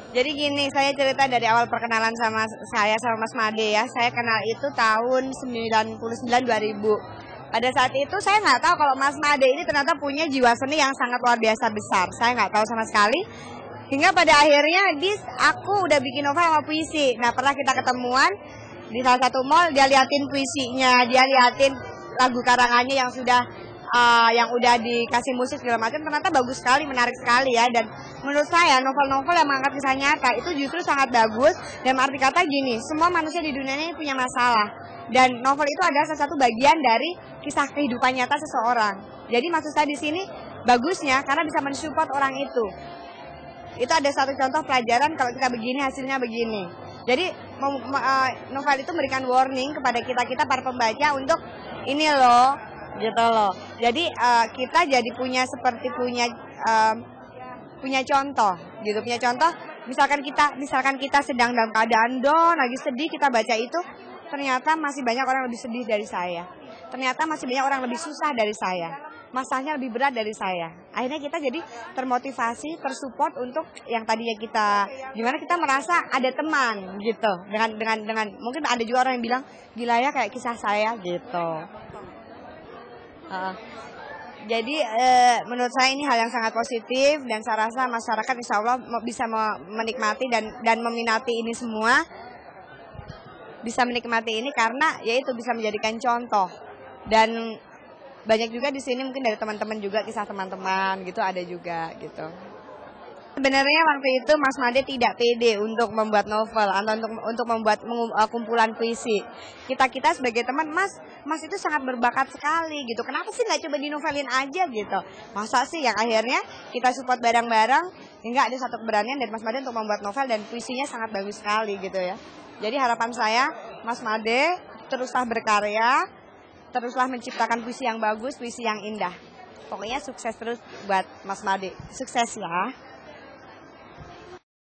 Jadi gini, saya cerita dari awal perkenalan sama Mas Made ya. Saya kenal itu tahun 99-2000. Pada saat itu saya nggak tahu kalau Mas Made ini ternyata punya jiwa seni yang sangat luar biasa besar. Saya nggak tahu sama sekali. Hingga pada akhirnya aku udah bikin novel sama puisi. Nah, pernah kita ketemuan di salah satu mall, dia liatin puisinya, dia liatin lagu karangannya yang udah dikasih musik segala macam, ternyata bagus sekali, menarik sekali ya. Dan menurut saya novel-novel yang mengangkat kisah nyata itu justru sangat bagus. Dan arti kata gini, semua manusia di dunia ini punya masalah, dan novel itu adalah salah satu bagian dari kisah kehidupan nyata seseorang. Jadi maksud saya di sini bagusnya karena bisa mensupport orang itu. Itu ada satu contoh pelajaran, kalau kita begini hasilnya begini. Jadi novel itu memberikan warning kepada kita para pembaca untuk ini loh, gitu loh. Jadi kita jadi punya contoh gitu, punya contoh. Misalkan kita sedang dalam keadaan down, lagi sedih, kita baca itu, ternyata masih banyak orang lebih sedih dari saya. Ternyata masih banyak orang lebih susah dari saya. Masalahnya lebih berat dari saya. Akhirnya kita jadi termotivasi, tersupport untuk yang tadinya gimana kita merasa ada teman gitu. Dengan mungkin ada juga orang yang bilang gila ya kayak kisah saya gitu. Jadi menurut saya ini hal yang sangat positif, dan saya rasa masyarakat insya Allah bisa menikmati dan meminati ini semua. Bisa menikmati ini karena yaitu bisa menjadikan contoh. Dan banyak juga di sini mungkin dari teman-teman juga, kisah teman-teman gitu ada juga gitu. Sebenarnya waktu itu Mas Made tidak pede untuk membuat novel atau untuk membuat kumpulan puisi. Kita sebagai teman, Mas itu sangat berbakat sekali gitu. Kenapa sih nggak coba dinovelin aja gitu? Masa sih, yang akhirnya kita support bareng-bareng hingga ada satu keberanian dari Mas Made untuk membuat novel, dan puisinya sangat bagus sekali gitu ya. Jadi harapan saya Mas Made teruslah berkarya, teruslah menciptakan puisi yang bagus, puisi yang indah. Pokoknya sukses terus buat Mas Made. Sukses ya.